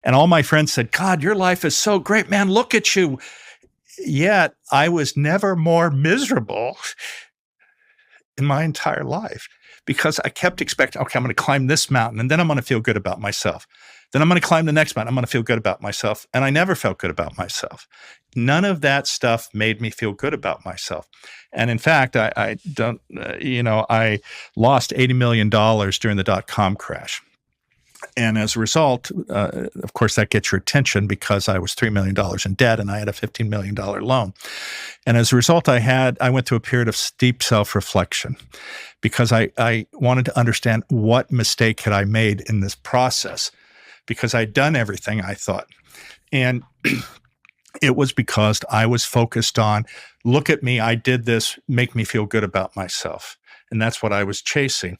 And all my friends said, God, your life is so great, man. Look at you. Yet I was never more miserable in my entire life because I kept expecting, okay, I'm going to climb this mountain and then I'm going to feel good about myself. Then I'm going to climb the next mountain. I'm going to feel good about myself. And I never felt good about myself. None of that stuff made me feel good about myself. And in fact, I lost $80 million during the dot-com crash. And as a result, of course, that gets your attention because I was $3 million in debt and I had a $15 million loan. And as a result, I went through a period of deep self-reflection because I wanted to understand what mistake had I made in this process because I'd done everything, I thought. And it was because I was focused on, look at me, I did this, make me feel good about myself. And that's what I was chasing.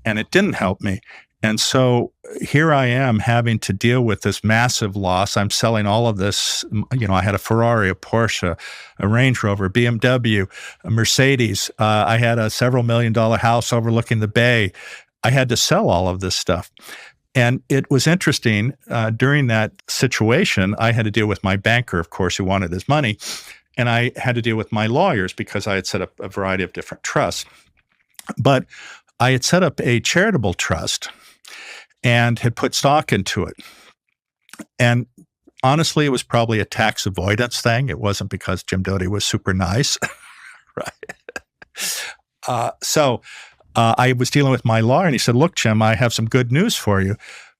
And it didn't help me. And so here I am having to deal with this massive loss. I'm selling all of this. I had a Ferrari, a Porsche, a Range Rover, BMW, a Mercedes. I had a several $1 million house overlooking the bay. I had to sell all of this stuff. And it was interesting. During that situation, I had to deal with my banker, of course, who wanted his money. And I had to deal with my lawyers because I had set up a variety of different trusts. But I had set up a charitable trust and had put stock into it. And honestly, it was probably a tax avoidance thing. It wasn't because Jim Doty was super nice, right? So I was dealing with my lawyer, and he said, look, Jim, I have some good news for you.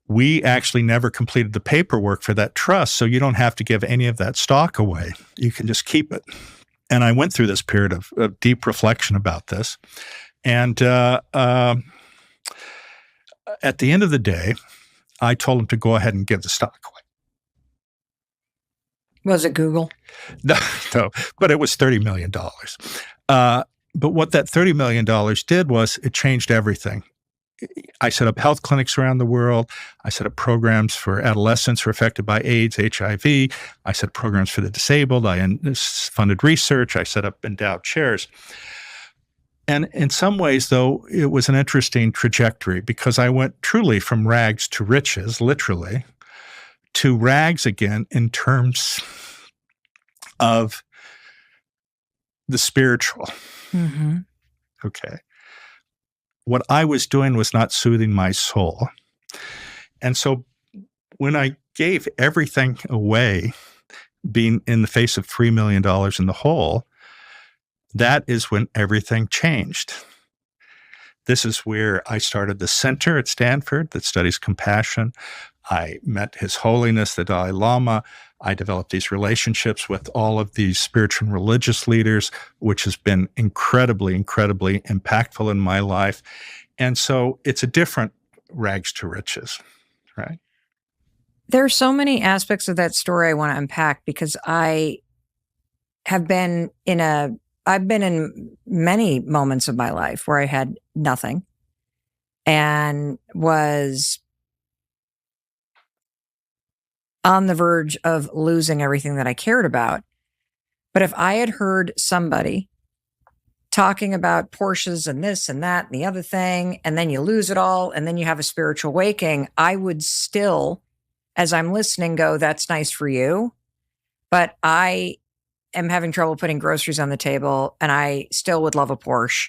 We actually never completed the paperwork for that trust, so you don't have to give any of that stock away. You can just keep it. And I went through this period of deep reflection about this. And at the end of the day, I told him to go ahead and give the stock away. Was it Google? No, but it was $30 million. But what that $30 million did was it changed everything. I set up health clinics around the world. I set up programs for adolescents who are affected by AIDS, HIV. I set up programs for the disabled. I funded research. I set up endowed chairs. And in some ways, though, it was an interesting trajectory because I went truly from rags to riches, literally, to rags again in terms of the spiritual. Mm-hmm. Okay. What I was doing was not soothing my soul. And so when I gave everything away, being in the face of $3 million in the hole, that is when everything changed. This is where I started the center at Stanford that studies compassion. I met His Holiness, the Dalai Lama. I developed these relationships with all of these spiritual and religious leaders, which has been incredibly, incredibly impactful in my life. And so it's a different rags to riches, right? There are so many aspects of that story I want to unpack because I've been in many moments of my life where I had nothing and was on the verge of losing everything that I cared about. But if I had heard somebody talking about Porsches and this and that and the other thing, and then you lose it all, and then you have a spiritual awakening, I would still, as I'm listening, go, that's nice for you. But I am having trouble putting groceries on the table, and I still would love a Porsche.